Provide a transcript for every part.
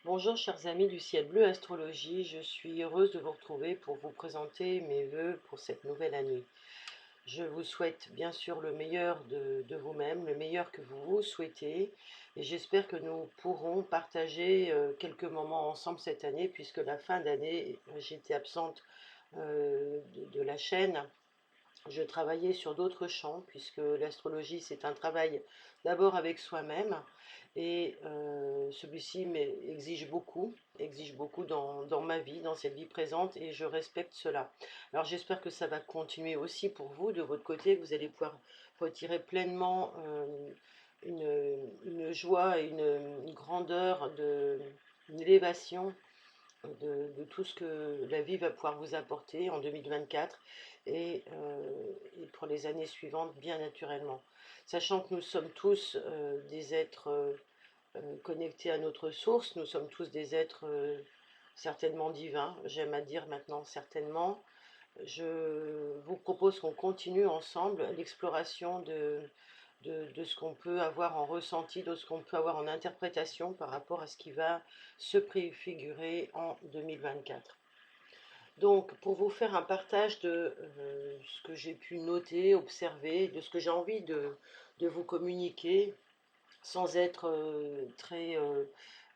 Bonjour chers amis du ciel bleu astrologie, je suis heureuse de vous retrouver pour vous présenter mes vœux pour cette nouvelle année. Je vous souhaite bien sûr le meilleur de vous-même, le meilleur que vous vous souhaitez, et j'espère que nous pourrons partager quelques moments ensemble cette année, puisque la fin d'année, j'étais absente de la chaîne. Je travaillais sur d'autres champs, puisque l'astrologie, c'est un travail d'abord avec soi-même, et celui-ci exige beaucoup dans ma vie, dans cette vie présente, et je respecte cela. Alors j'espère que ça va continuer aussi pour vous, de votre côté, que vous allez pouvoir retirer pleinement une joie et une grandeur, une élévation de tout ce que la vie va pouvoir vous apporter en 2024 et pour les années suivantes, bien naturellement. Sachant que nous sommes tous des êtres connectés à notre source, nous sommes tous des êtres certainement divins, j'aime à dire maintenant certainement. Je vous propose qu'on continue ensemble l'exploration de ce qu'on peut avoir en ressenti, de ce qu'on peut avoir en interprétation par rapport à ce qui va se préfigurer en 2024. Donc, pour vous faire un partage de ce que j'ai pu noter, observer, de ce que j'ai envie de vous communiquer, sans être très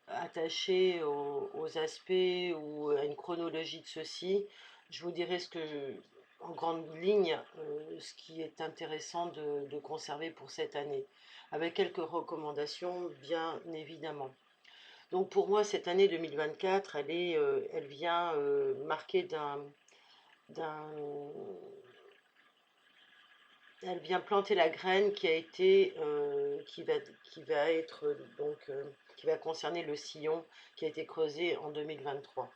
attaché aux aspects ou à une chronologie de ceci, je vous dirai en grande ligne ce qui est intéressant de conserver pour cette année, avec quelques recommandations bien évidemment. Donc pour moi, cette année 2024, elle vient marquée d'un, elle vient planter la graine qui a été, qui va être qui va concerner le sillon qui a été creusé en 2023.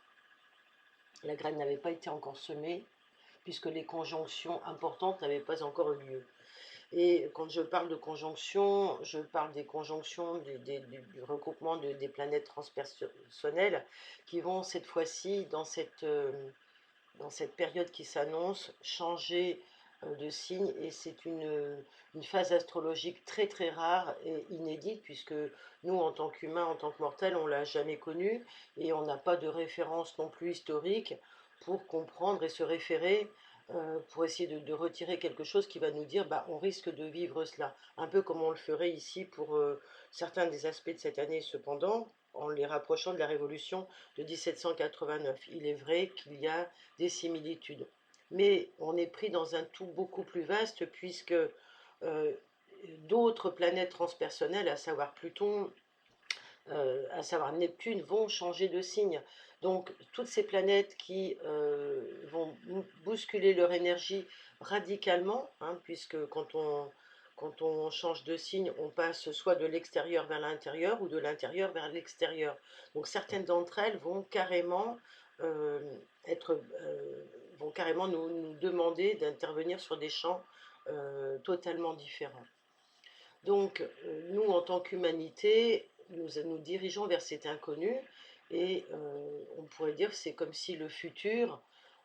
La graine n'avait pas été encore semée puisque les conjonctions importantes n'avaient pas encore eu lieu. Et quand je parle de conjonction, je parle des conjonctions du regroupement des planètes transpersonnelles qui vont cette fois-ci, dans cette période qui s'annonce, changer de signe. Et c'est une phase astrologique très très rare et inédite, puisque nous, en tant qu'humains, en tant que mortels, on ne l'a jamais connue et on n'a pas de référence non plus historique pour comprendre et se référer pour essayer de retirer quelque chose qui va nous dire bah, on risque de vivre cela, un peu comme on le ferait ici pour certains des aspects de cette année. Cependant, en les rapprochant de la révolution de 1789, il est vrai qu'il y a des similitudes, mais on est pris dans un tout beaucoup plus vaste, puisque d'autres planètes transpersonnelles, à savoir Pluton, à savoir Neptune, vont changer de signe. Donc toutes ces planètes qui vont bousculer leur énergie radicalement, hein, puisque quand on change de signe, on passe soit de l'extérieur vers l'intérieur ou de l'intérieur vers l'extérieur. Donc certaines d'entre elles vont carrément euh, être, vont carrément nous demander d'intervenir sur des champs totalement différents. Donc, nous, en tant qu'humanité, nous dirigeons vers cet inconnu et on pourrait dire que c'est comme si le futur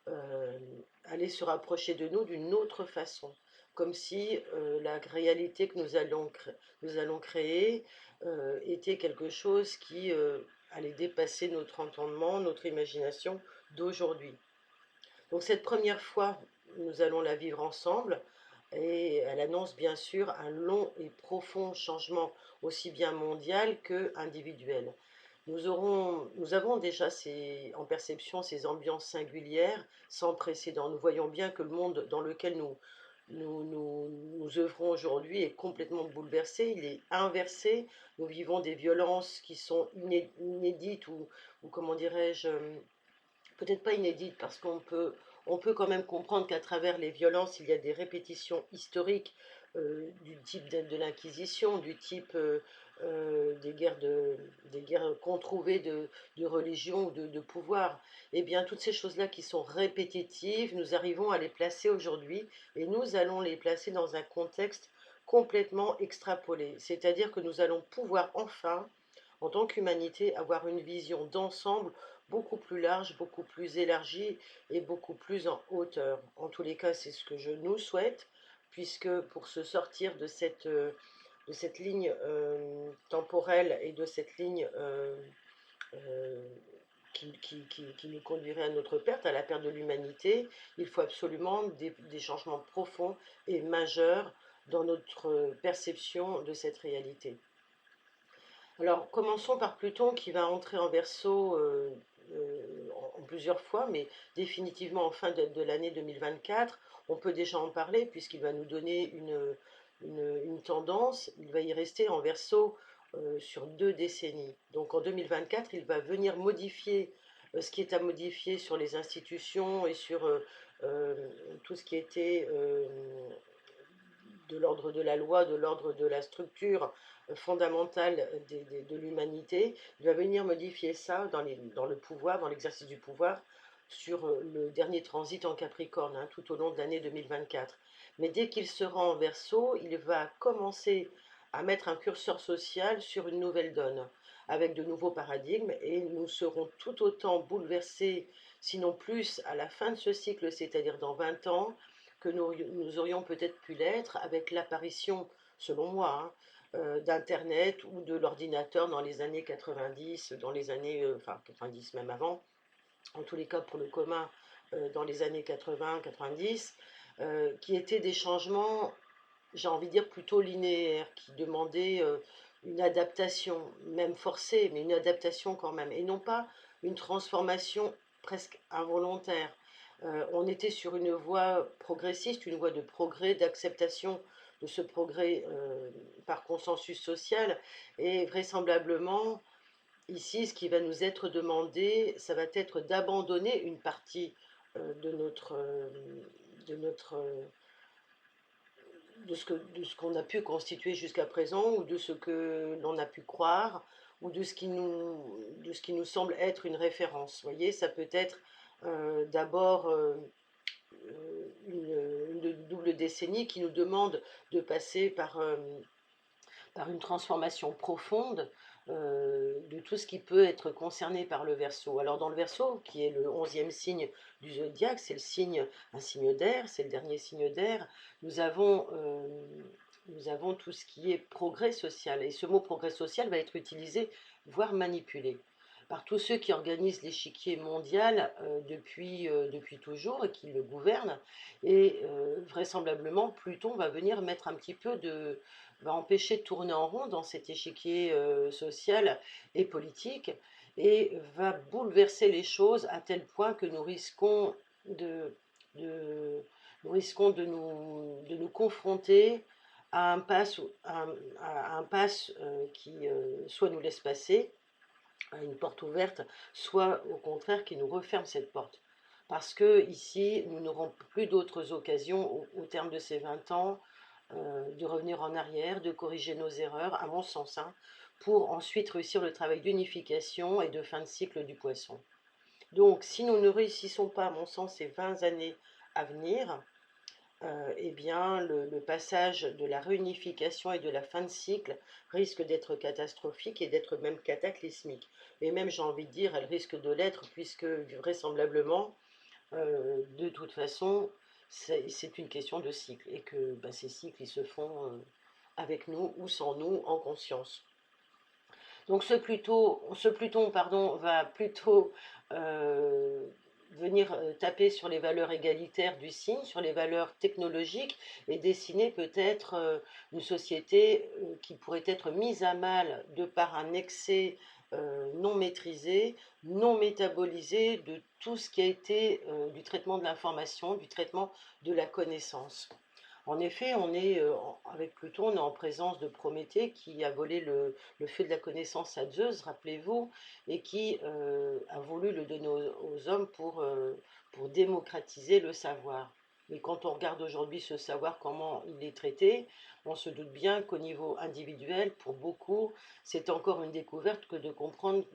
euh, allait se rapprocher de nous d'une autre façon, comme si la réalité que nous allons créer était quelque chose qui allait dépasser notre entendement, notre imagination d'aujourd'hui. Donc cette première fois, nous allons la vivre ensemble et elle annonce bien sûr un long et profond changement aussi bien mondial que individuel. Nous avons déjà en perception ces ambiances singulières sans précédent. Nous voyons bien que le monde dans lequel nous œuvrons aujourd'hui est complètement bouleversé, il est inversé. Nous vivons des violences qui sont inédites ou comment dirais-je, peut-être pas inédite, parce on peut quand même comprendre qu'à travers les violences, il y a des répétitions historiques du type de l'Inquisition, du type des guerres controuvées de religion ou de pouvoir. Eh bien, toutes ces choses-là qui sont répétitives, nous arrivons à les placer aujourd'hui et nous allons les placer dans un contexte complètement extrapolé. C'est-à-dire que nous allons pouvoir enfin, en tant qu'humanité, avoir une vision d'ensemble beaucoup plus large, beaucoup plus élargie et beaucoup plus en hauteur. En tous les cas, c'est ce que je nous souhaite, puisque pour se sortir de cette ligne temporelle et de cette ligne qui nous conduirait à notre perte, à la perte de l'humanité. Il faut absolument des changements profonds et majeurs dans notre perception de cette réalité. Alors, commençons par Pluton qui va entrer en Verseau en plusieurs fois, mais définitivement en fin de l'année 2024. On peut déjà en parler puisqu'il va nous donner une tendance. Il va y rester en Verseau sur 2 décennies. Donc en 2024, il va venir modifier ce qui est à modifier sur les institutions et sur tout ce qui était de l'ordre de la loi, de l'ordre de la structure fondamentale de l'humanité. Il va venir modifier ça dans le pouvoir, dans l'exercice du pouvoir, sur le dernier transit en Capricorne, hein, tout au long de l'année 2024. Mais dès qu'il sera en Verseau, il va commencer à mettre un curseur social sur une nouvelle donne, avec de nouveaux paradigmes, et nous serons tout autant bouleversés, sinon plus, à la fin de ce cycle, c'est-à-dire dans 20 ans, que nous aurions peut-être pu l'être avec l'apparition, selon moi, hein, d'Internet ou de l'ordinateur dans les années 90, dans les années, enfin 90 même avant, en tous les cas pour le commun, dans les années 80-90, qui étaient des changements, j'ai envie de dire, plutôt linéaires, qui demandaient une adaptation, même forcée, mais une adaptation quand même, et non pas une transformation presque involontaire. On était sur une voie progressiste, une voie de progrès, d'acceptation de ce progrès par consensus social, et vraisemblablement, ici, ce qui va nous être demandé, ça va être d'abandonner une partie de notre, de notre, de ce qu'on a pu constituer jusqu'à présent, ou de ce que l'on a pu croire, ou de ce qui nous semble être une référence. Vous voyez, ça peut être d'abord une double décennie qui nous demande de passer par une transformation profonde de tout ce qui peut être concerné par le Verseau. Alors dans le Verseau, qui est le 11e signe du zodiaque, c'est un signe d'air, c'est le dernier signe d'air, nous avons tout ce qui est progrès social. Et ce mot progrès social va être utilisé, voire manipulé, par tous ceux qui organisent l'échiquier mondial depuis toujours et qui le gouvernent. Et vraisemblablement, Pluton va venir mettre un petit peu va empêcher de tourner en rond dans cet échiquier social et politique, et va bouleverser les choses à tel point que nous risquons de, de nous confronter à un pass qui soit nous laisse passer, à une porte ouverte, soit au contraire qui nous referme cette porte. Parce que ici, nous n'aurons plus d'autres occasions au terme de ces 20 ans de revenir en arrière, de corriger nos erreurs, à mon sens, hein, pour ensuite réussir le travail d'unification et de fin de cycle du poisson. Donc, si nous ne réussissons pas, à mon sens, ces 20 années à venir, eh bien, le passage de la réunification et de la fin de cycle risque d'être catastrophique et d'être même cataclysmique. Et même, j'ai envie de dire, elle risque de l'être, puisque vraisemblablement, de toute façon, c'est une question de cycle, et que ces cycles, ils se font avec nous ou sans nous, en conscience. Donc ce Pluton pardon, va plutôt venir taper sur les valeurs égalitaires du signe, sur les valeurs technologiques, et dessiner peut-être une société qui pourrait être mise à mal de par un excès non maîtrisé, non métabolisé de tout ce qui a été du traitement de l'information, du traitement de la connaissance. En effet, avec Pluton, on est en présence de Prométhée qui a volé le feu de la connaissance à Zeus, rappelez-vous, et qui a voulu le donner aux hommes pour démocratiser le savoir. Mais quand on regarde aujourd'hui ce savoir, comment il est traité, on se doute bien qu'au niveau individuel, pour beaucoup, c'est encore une découverte que de comprendre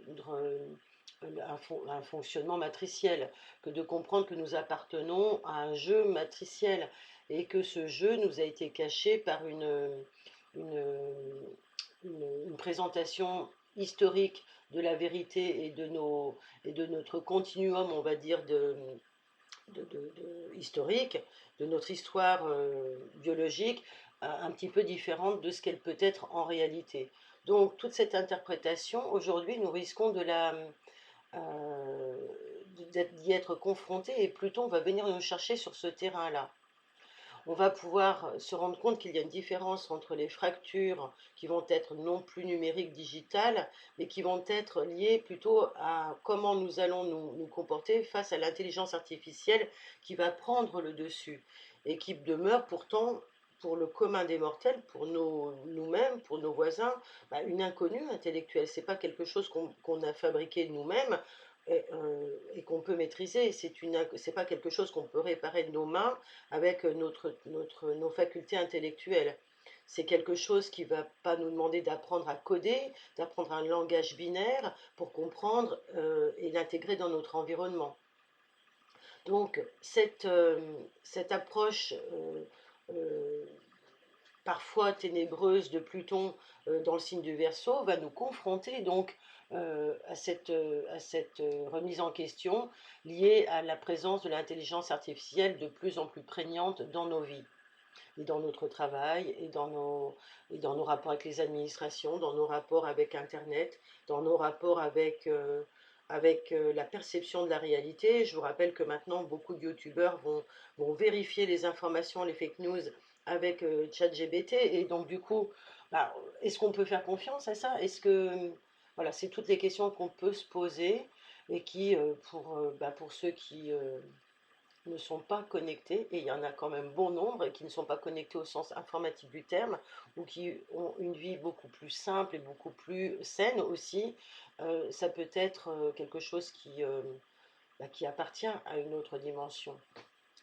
un fonctionnement matriciel, que de comprendre que nous appartenons à un jeu matriciel, et que ce jeu nous a été caché par une, une présentation historique de la vérité et de notre continuum, on va dire, historique, de notre histoire biologique, un petit peu différente de ce qu'elle peut être en réalité. Donc toute cette interprétation, aujourd'hui, nous risquons d'y être confronté, et Pluton va venir nous chercher sur ce terrain-là. On va pouvoir se rendre compte qu'il y a une différence entre les fractures qui vont être non plus numériques, digitales, mais qui vont être liées plutôt à comment nous allons nous comporter face à l'intelligence artificielle qui va prendre le dessus et qui demeure pourtant pour le commun des mortels, pour nous-mêmes, pour nos voisins, une inconnue intellectuelle. C'est pas quelque chose qu'on a fabriqué nous-mêmes et qu'on peut maîtriser. C'est pas quelque chose qu'on peut réparer de nos mains avec nos facultés intellectuelles. C'est quelque chose qui ne va pas nous demander d'apprendre à coder, d'apprendre un langage binaire pour comprendre et l'intégrer dans notre environnement. Donc cette approche euh, parfois ténébreuse de Pluton dans le signe du Verseau va nous confronter donc à cette remise en question liée à la présence de l'intelligence artificielle de plus en plus prégnante dans nos vies et dans notre travail et dans nos rapports avec les administrations, dans nos rapports avec Internet, dans nos rapports avec la perception de la réalité. Je vous rappelle que maintenant, beaucoup de youtubeurs vont vérifier les informations, les fake news avec ChatGPT. Et donc, du coup, est-ce qu'on peut faire confiance à ça? Est-ce que. Voilà, c'est toutes les questions qu'on peut se poser et qui, pour ceux qui ne sont pas connectés, et il y en a quand même bon nombre qui ne sont pas connectés au sens informatique du terme, ou qui ont une vie beaucoup plus simple et beaucoup plus saine aussi, ça peut être quelque chose qui appartient à une autre dimension.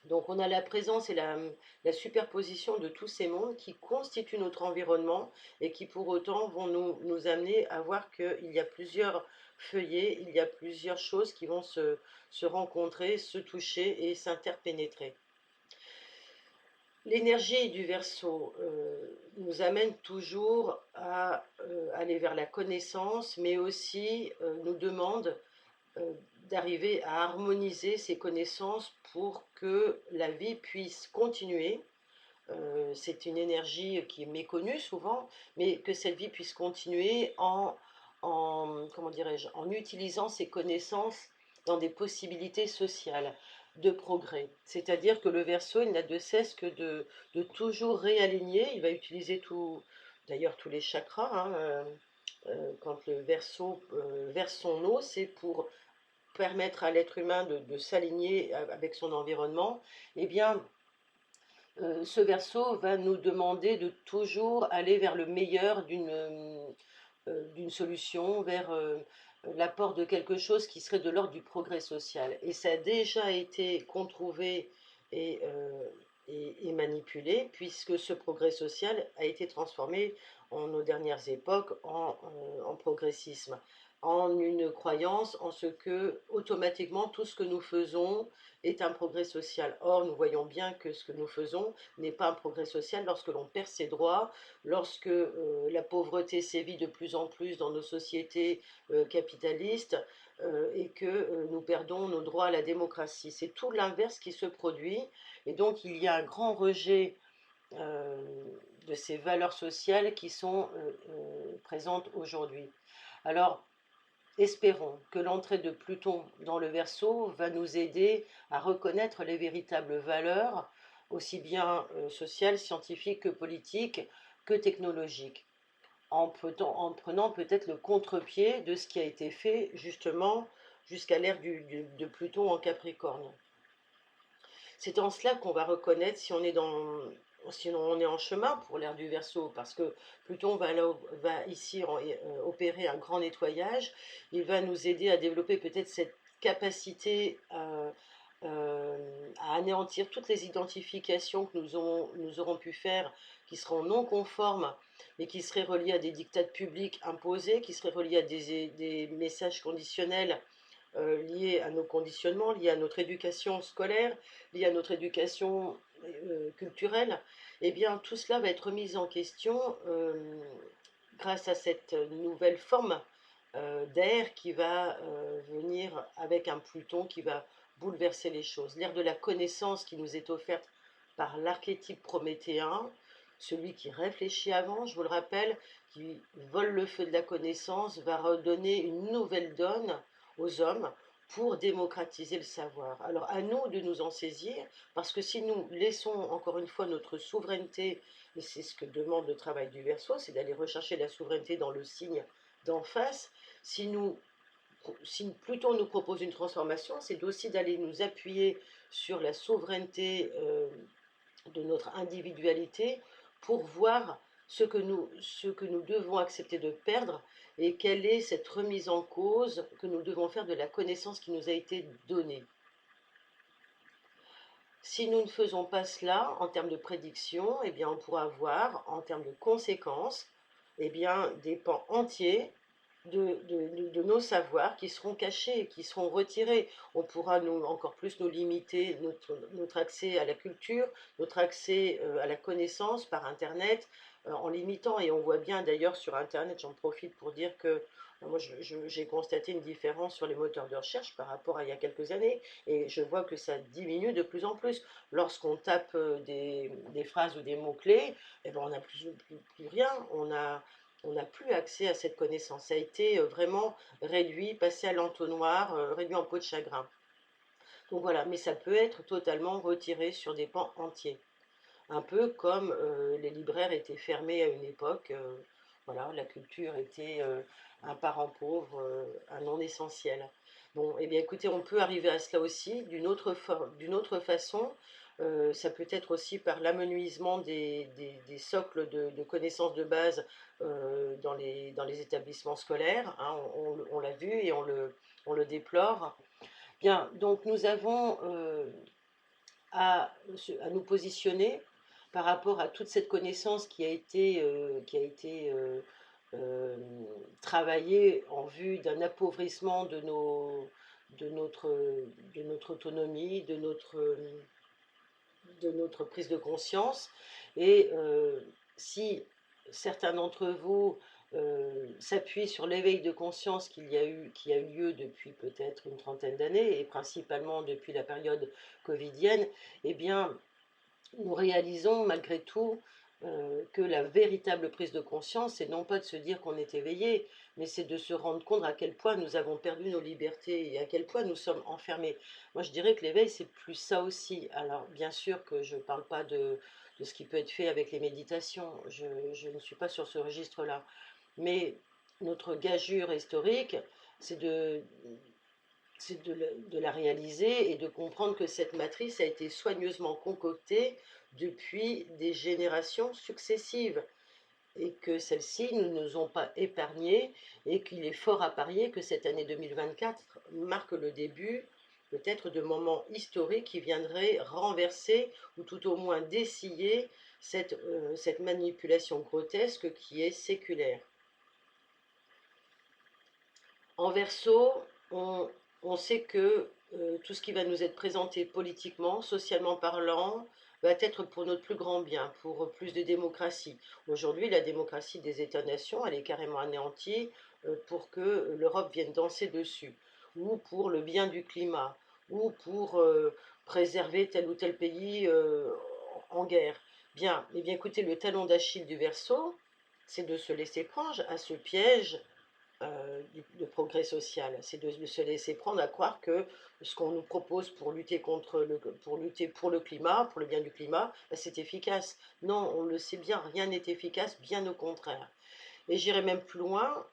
Donc on a la présence et la superposition de tous ces mondes qui constituent notre environnement et qui pour autant vont nous amener à voir qu'il y a plusieurs feuillets, il y a plusieurs choses qui vont se rencontrer, se toucher et s'interpénétrer. L'énergie du Verseau nous amène toujours à aller vers la connaissance, mais aussi nous demande d'arriver à harmoniser ces connaissances pour que la vie puisse continuer. C'est une énergie qui est méconnue souvent, mais que cette vie puisse continuer comment dirais-je, en utilisant ces connaissances dans des possibilités sociales de progrès. C'est-à-dire que le Verseau, il n'a de cesse que de toujours réaligner. Il va utiliser d'ailleurs tous les chakras. Quand le Verseau verse son eau, c'est pour permettre à l'être humain de s'aligner avec son environnement. Eh bien, ce Verseau va nous demander de toujours aller vers le meilleur d'une solution, vers l'apport de quelque chose qui serait de l'ordre du progrès social. Et ça a déjà été controuvé et, manipulé, puisque ce progrès social a été transformé en nos dernières époques en progressisme, en une croyance en ce que automatiquement tout ce que nous faisons est un progrès social. Or, nous voyons bien que ce que nous faisons n'est pas un progrès social lorsque l'on perd ses droits, lorsque la pauvreté sévit de plus en plus dans nos sociétés capitalistes et que nous perdons nos droits à la démocratie. C'est tout l'inverse qui se produit et donc il y a un grand rejet de ces valeurs sociales qui sont présentes aujourd'hui. Alors, espérons que l'entrée de Pluton dans le Verseau va nous aider à reconnaître les véritables valeurs, aussi bien sociales, scientifiques que politiques, que technologiques, en prenant peut-être le contre-pied de ce qui a été fait justement jusqu'à l'ère de Pluton en Capricorne. C'est en cela qu'on va reconnaître si on est en chemin pour l'ère du Verseau, parce que Pluton va ici opérer un grand nettoyage. Il va nous aider à développer peut-être cette capacité à anéantir toutes les identifications que nous aurons pu faire, qui seront non conformes, mais qui seraient reliées à des dictats publics imposés, qui seraient reliées à des messages conditionnels liés à nos conditionnements, liés à notre éducation scolaire, liés à notre éducation culturelle. Eh bien, tout cela va être mis en question grâce à cette nouvelle forme d'air qui va venir avec un Pluton qui va bouleverser les choses. L'ère de la connaissance qui nous est offerte par l'archétype prométhéen, celui qui réfléchit avant, je vous le rappelle, qui vole le feu de la connaissance, va redonner une nouvelle donne aux hommes pour démocratiser le savoir. Alors à nous de nous en saisir, parce que si nous laissons encore une fois notre souveraineté, et c'est ce que demande le travail du Verseau, c'est d'aller rechercher la souveraineté dans le signe d'en face, si nous si Pluton nous propose une transformation, c'est aussi d'aller nous appuyer sur la souveraineté de notre individualité pour voir ce que nous devons accepter de perdre et quelle est cette remise en cause que nous devons faire de la connaissance qui nous a été donnée. Si nous ne faisons pas cela en termes de prédiction, eh bien on pourra avoir en termes de conséquences eh bien, des pans entiers de nos savoirs qui seront cachés, qui seront retirés. On pourra encore plus nous limiter notre accès à la culture, notre accès à la connaissance par Internet, en limitant. Et on voit bien d'ailleurs sur Internet, j'en profite pour dire que moi j'ai constaté une différence sur les moteurs de recherche par rapport à il y a quelques années, et je vois que ça diminue de plus en plus. Lorsqu'on tape des phrases ou des mots-clés, eh ben on n'a plus rien, on n'a plus accès à cette connaissance. Ça a été vraiment réduit, passé à l'entonnoir, réduit en peau de chagrin. Donc voilà, mais ça peut être totalement retiré sur des pans entiers. Un peu comme les libraires étaient fermés à une époque. Voilà, la culture était un parent pauvre, un non essentiel. Bon, eh bien écoutez, on peut arriver à cela aussi d'une autre façon. Ça peut être aussi par l'amenuisement des socles de connaissances de base dans les établissements scolaires. Hein, on l'a vu et on le déplore. Bien, donc nous avons à nous positionner par rapport à toute cette connaissance qui a été euh, travaillée en vue d'un appauvrissement de notre autonomie, de notre prise de conscience. Et si certains d'entre vous s'appuient sur l'éveil de conscience qui a eu lieu depuis peut-être une trentaine d'années, et principalement depuis la période covidienne, eh bien, nous réalisons malgré tout que la véritable prise de conscience, c'est non pas de se dire qu'on est éveillé, mais c'est de se rendre compte à quel point nous avons perdu nos libertés et à quel point nous sommes enfermés. Moi, je dirais que l'éveil, c'est plus ça aussi. Alors, bien sûr que je ne parle pas de ce qui peut être fait avec les méditations, je ne suis pas sur ce registre-là. Mais notre gageure historique, c'est de la réaliser et de comprendre que cette matrice a été soigneusement concoctée depuis des générations successives et que celles-ci ne nous ont pas épargnés et qu'il est fort à parier que cette année 2024 marque le début peut-être de moments historiques qui viendraient renverser ou tout au moins dessiller cette manipulation grotesque qui est séculaire. En Verseau, on sait que tout ce qui va nous être présenté politiquement, socialement parlant, va être pour notre plus grand bien, pour plus de démocratie. Aujourd'hui, la démocratie des États-nations, elle est carrément anéantie pour que l'Europe vienne danser dessus, ou pour le bien du climat, ou pour préserver tel ou tel pays en guerre. Bien, eh bien écoutez, le talon d'Achille du Verseau, c'est de se laisser prendre à ce piège de progrès social. C'est de se laisser prendre à croire que ce qu'on nous propose pour lutter pour lutter pour le climat, pour le bien du climat, ben c'est efficace. Non, on le sait bien, rien n'est efficace, bien au contraire. Et j'irai même plus loin.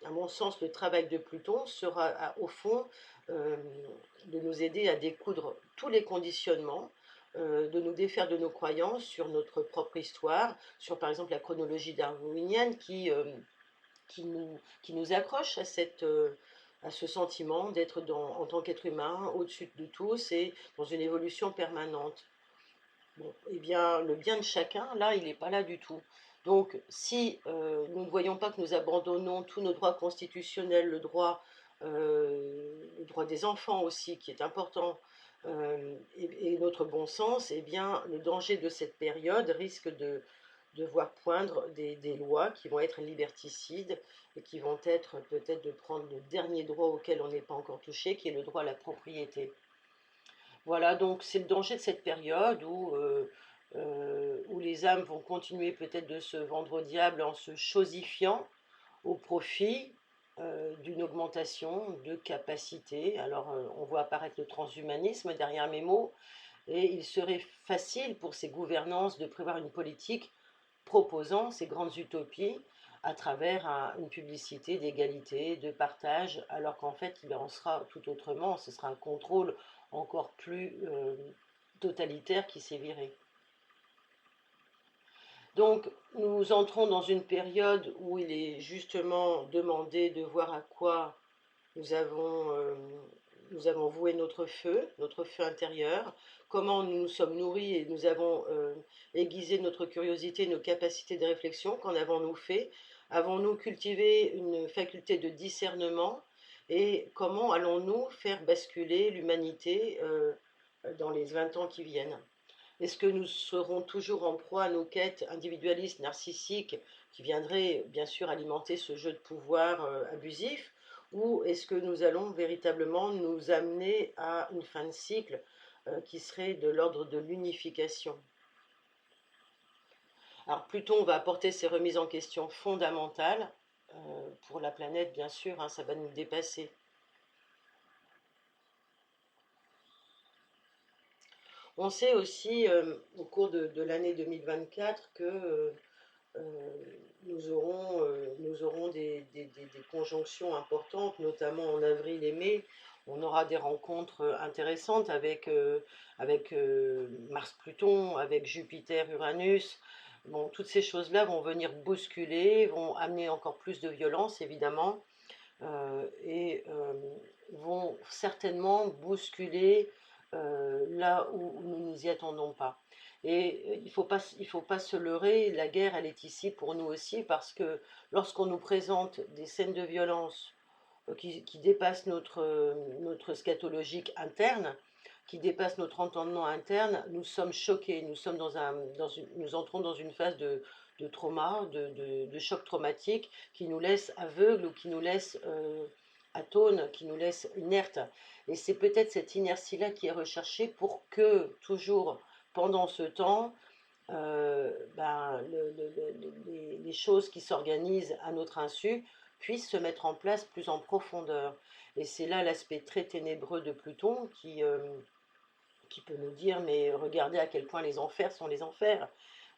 À mon sens, le travail de Pluton sera au fond de nous aider à découdre tous les conditionnements, de nous défaire de nos croyances sur notre propre histoire, sur par exemple la chronologie darwinienne qui nous accroche à ce sentiment d'être en tant qu'être humain au-dessus de tous et dans une évolution permanente. Bon, eh bien, le bien de chacun, là, il n'est pas là du tout. Donc, si nous ne voyons pas que nous abandonnons tous nos droits constitutionnels, le droit des enfants aussi, qui est important, et notre bon sens, eh bien, le danger de cette période risque de voir poindre des lois qui vont être liberticides et qui vont être peut-être de prendre le dernier droit auquel on n'est pas encore touché, qui est le droit à la propriété. Voilà, donc c'est le danger de cette période où les âmes vont continuer peut-être de se vendre au diable en se chosifiant au profit d'une augmentation de capacité. Alors, on voit apparaître le transhumanisme derrière mes mots, et il serait facile pour ces gouvernances de prévoir une politique proposant ces grandes utopies à travers une publicité d'égalité, de partage, alors qu'en fait, il en sera tout autrement. Ce sera un contrôle encore plus totalitaire qui sévirait. Donc, nous entrons dans une période où il est justement demandé de voir à quoi nous avons, euh, nous avons voué notre feu intérieur, comment nous nous sommes nourris et nous avons aiguisé notre curiosité, nos capacités de réflexion, qu'en avons-nous fait? Avons-nous cultivé une faculté de discernement et comment allons-nous faire basculer l'humanité dans les 20 ans qui viennent? Est-ce que nous serons toujours en proie à nos quêtes individualistes, narcissiques, qui viendraient bien sûr alimenter ce jeu de pouvoir abusif, ou est-ce que nous allons véritablement nous amener à une fin de cycle qui serait de l'ordre de l'unification? Alors Pluton va apporter ces remises en question fondamentales pour la planète, bien sûr, hein, ça va nous dépasser. On sait aussi au cours de l'année 2024 que nous aurons des conjonctions importantes, notamment en avril et mai. On aura des rencontres intéressantes avec Mars-Pluton, avec Jupiter-Uranus. Bon, toutes ces choses-là vont venir bousculer, vont amener encore plus de violence, évidemment, et vont certainement bousculer là où nous ne nous y attendons pas. Et il faut pas se leurrer, la guerre, elle est ici pour nous aussi, parce que lorsqu'on nous présente des scènes de violence qui dépassent notre scatologique interne, qui dépassent notre entendement interne, nous sommes choqués, nous entrons dans une phase de trauma, de choc traumatique qui nous laisse aveugles ou qui nous laisse atones, qui nous laisse inertes. Et c'est peut-être cette inertie-là qui est recherchée pour que, toujours pendant ce temps, les choses qui s'organisent à notre insu puissent se mettre en place plus en profondeur. Et c'est là l'aspect très ténébreux de Pluton qui peut nous dire, mais regardez à quel point les enfers sont les enfers.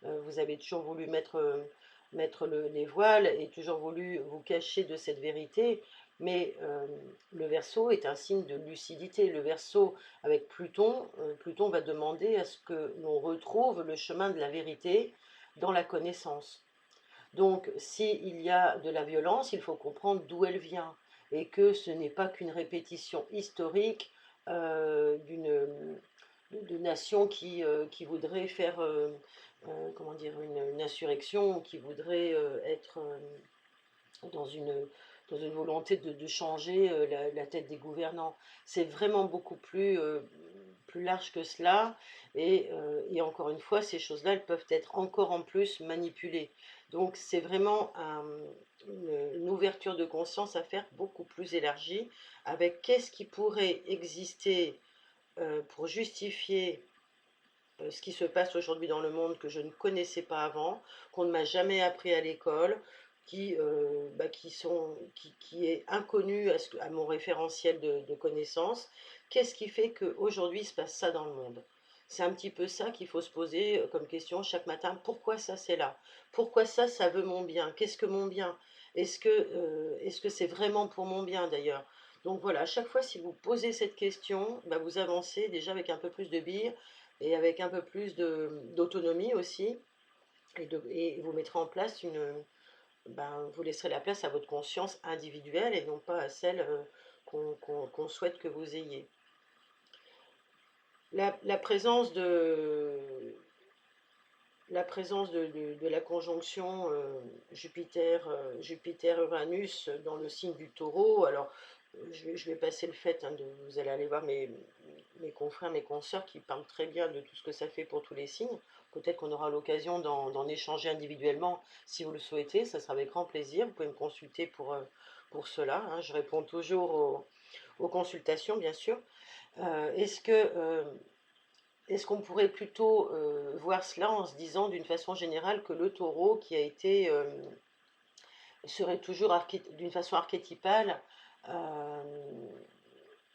Vous avez toujours voulu mettre les voiles et toujours voulu vous cacher de cette vérité, mais le Verseau est un signe de lucidité. Le Verseau, avec Pluton, Pluton va demander à ce que l'on retrouve le chemin de la vérité dans la connaissance. Donc, s'il y a de la violence, il faut comprendre d'où elle vient et que ce n'est pas qu'une répétition historique de nations qui voudraient faire comment dire, une insurrection, qui voudrait être dans dans une volonté de changer la tête des gouvernants. C'est vraiment beaucoup plus large que cela. Et encore une fois, ces choses-là, elles peuvent être encore en plus manipulées. Donc c'est vraiment une ouverture de conscience à faire beaucoup plus élargie avec qu'est-ce qui pourrait exister pour justifier ce qui se passe aujourd'hui dans le monde que je ne connaissais pas avant, qu'on ne m'a jamais appris à l'école, qui est inconnu à mon référentiel de connaissances. Qu'est-ce qui fait qu'aujourd'hui il se passe ça dans le monde? C'est un petit peu ça qu'il faut se poser comme question chaque matin. Pourquoi ça c'est là? Pourquoi ça veut mon bien? Qu'est-ce que mon bien? Est-ce que c'est vraiment pour mon bien d'ailleurs? Donc voilà, à chaque fois si vous posez cette question, bah, vous avancez déjà avec un peu plus de billes et avec un peu plus d'autonomie aussi, et vous mettrez en place vous laisserez la place à votre conscience individuelle et non pas à celle qu'on souhaite que vous ayez. La présence de la conjonction Jupiter-Uranus dans le signe du Taureau. Alors, je vais passer le fait, hein, vous allez aller voir mes confrères, mes consoeurs qui parlent très bien de tout ce que ça fait pour tous les signes. Peut-être qu'on aura l'occasion d'en échanger individuellement si vous le souhaitez, ça sera avec grand plaisir. Vous pouvez me consulter pour cela, hein. Je réponds toujours aux consultations, bien sûr. Est-ce qu'on pourrait plutôt voir cela en se disant d'une façon générale que le taureau serait toujours d'une façon archétypale euh,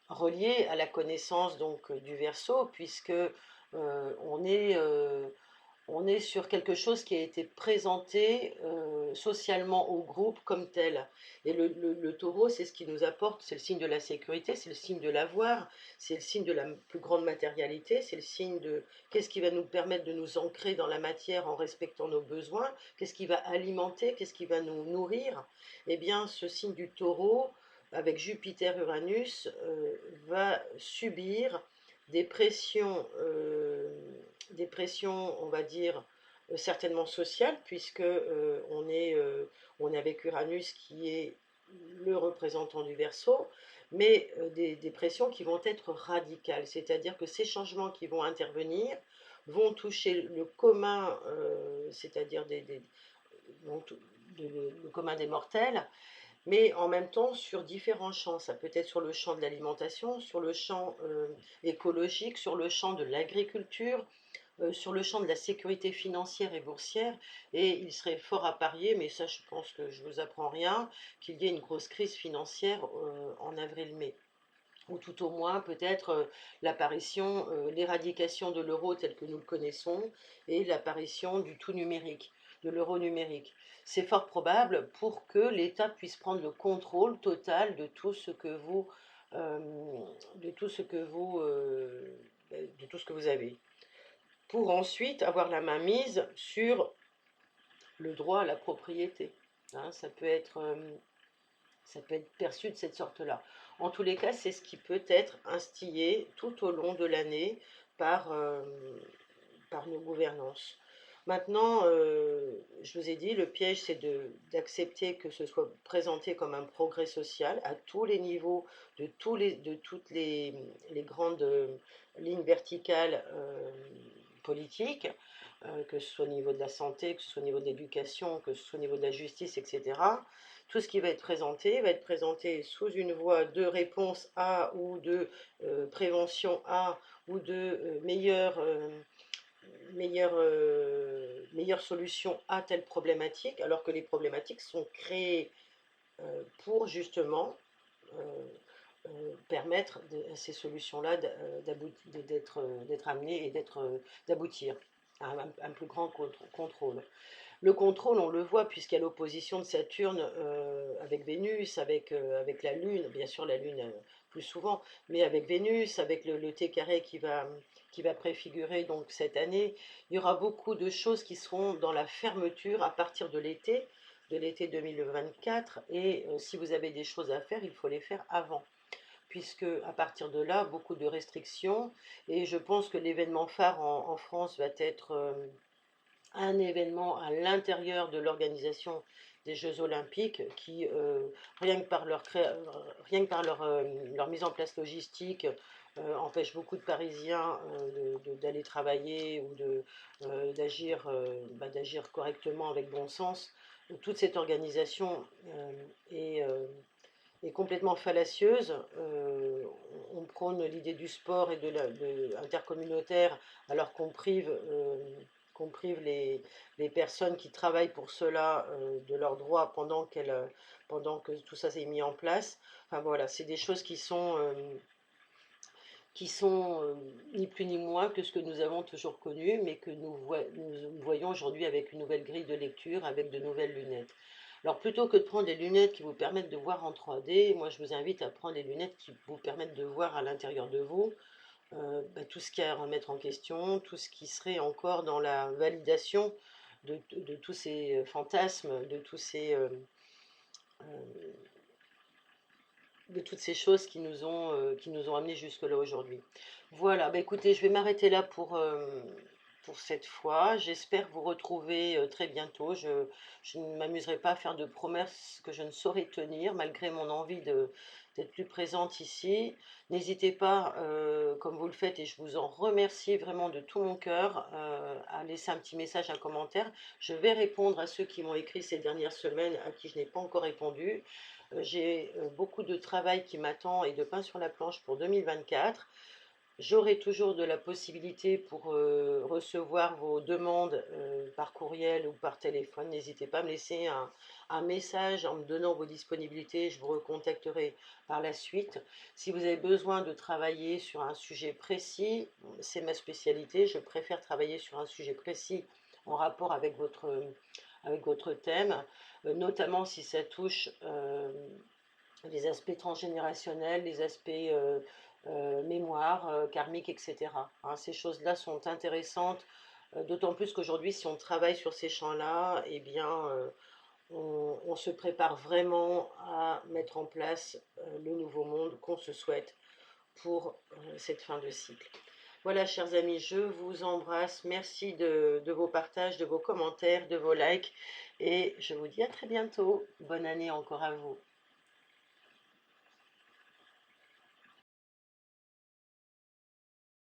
relié à la connaissance donc du Verseau, puisque on est on est sur quelque chose qui a été présenté socialement au groupe comme tel. Et le taureau, c'est ce qui nous apporte, c'est le signe de la sécurité, c'est le signe de l'avoir, c'est le signe de la plus grande matérialité, c'est le signe de qu'est-ce qui va nous permettre de nous ancrer dans la matière en respectant nos besoins, qu'est-ce qui va alimenter, qu'est-ce qui va nous nourrir. Eh bien, ce signe du taureau, avec Jupiter-Uranus, va subir des pressions, on va dire, certainement sociales, puisque on est avec Uranus qui est le représentant du Verseau, mais des pressions qui vont être radicales, c'est-à-dire que ces changements qui vont intervenir vont toucher le commun, c'est-à-dire le commun des mortels, mais en même temps sur différents champs. Ça peut être sur le champ de l'alimentation, sur le champ écologique, sur le champ de l'agriculture, sur le champ de la sécurité financière et boursière. Et il serait fort à parier, mais ça je pense que je ne vous apprends rien, qu'il y ait une grosse crise financière en avril-mai. Ou tout au moins peut-être l'apparition, l'éradication de l'euro tel que nous le connaissons et l'apparition du tout numérique, de l'euro numérique. C'est fort probable pour que l'État puisse prendre le contrôle total de tout ce que vous, euh, de tout ce que vous, de tout ce que vous avez, pour ensuite avoir la main mise sur le droit à la propriété. Hein, ça peut être perçu de cette sorte-là. En tous les cas, c'est ce qui peut être instillé tout au long de l'année par, par nos gouvernances. Maintenant, je vous ai dit, le piège, c'est d'accepter que ce soit présenté comme un progrès social à tous les niveaux, de toutes les grandes lignes verticales politiques, que ce soit au niveau de la santé, que ce soit au niveau de l'éducation, que ce soit au niveau de la justice, etc. Tout ce qui va être présenté sous une voie de réponse A ou de prévention A ou de meilleure solution à telle problématique, alors que les problématiques sont créées pour justement permettre à ces solutions-là d'être amenées et d'aboutir à un plus grand contrôle. Le contrôle, on le voit, puisqu'il y a l'opposition de Saturne avec Vénus, avec la Lune, bien sûr la Lune plus souvent, mais avec Vénus, avec le T carré qui va préfigurer donc cette année. Il y aura beaucoup de choses qui seront dans la fermeture à partir de l'été 2024, et si vous avez des choses à faire, il faut les faire avant, puisque à partir de là, beaucoup de restrictions, et je pense que l'événement phare en France va être un événement à l'intérieur de l'organisation des Jeux Olympiques qui, rien que par leur mise en place logistique, empêche beaucoup de Parisiens d'aller travailler ou d'agir correctement avec bon sens. Toute cette organisation est complètement fallacieuse. On prône l'idée du sport et de intercommunautaire alors qu'on prive les personnes qui travaillent pour cela de leurs droits pendant que tout ça s'est mis en place. Enfin voilà, c'est des choses qui sont ni plus ni moins que ce que nous avons toujours connu, mais que nous voyons aujourd'hui avec une nouvelle grille de lecture, avec de nouvelles lunettes. Alors plutôt que de prendre des lunettes qui vous permettent de voir en 3D, moi je vous invite à prendre des lunettes qui vous permettent de voir à l'intérieur de vous tout ce qu'il y a à remettre en question, tout ce qui serait encore dans la validation de tous ces fantasmes, de toutes ces choses qui nous ont amenés jusque-là aujourd'hui. Voilà, bah écoutez, je vais m'arrêter là pour cette fois. J'espère vous retrouver très bientôt. Je ne m'amuserai pas à faire de promesses que je ne saurais tenir, malgré mon envie d'être plus présente ici. N'hésitez pas, comme vous le faites, et je vous en remercie vraiment de tout mon cœur, à laisser un petit message, un commentaire. Je vais répondre à ceux qui m'ont écrit ces dernières semaines, à qui je n'ai pas encore répondu. J'ai beaucoup de travail qui m'attend et de pain sur la planche pour 2024. J'aurai toujours de la possibilité pour recevoir vos demandes par courriel ou par téléphone. N'hésitez pas à me laisser un message en me donnant vos disponibilités. Je vous recontacterai par la suite. Si vous avez besoin de travailler sur un sujet précis, c'est ma spécialité. Je préfère travailler sur un sujet précis en rapport avec votre thème, notamment si ça touche les aspects transgénérationnels, les aspects mémoire, karmique, etc. Hein, ces choses-là sont intéressantes, d'autant plus qu'aujourd'hui, si on travaille sur ces champs-là, eh bien, on se prépare vraiment à mettre en place le nouveau monde qu'on se souhaite pour cette fin de cycle. Voilà, chers amis, je vous embrasse. Merci de vos partages, de vos commentaires, de vos likes. Et je vous dis à très bientôt. Bonne année encore à vous.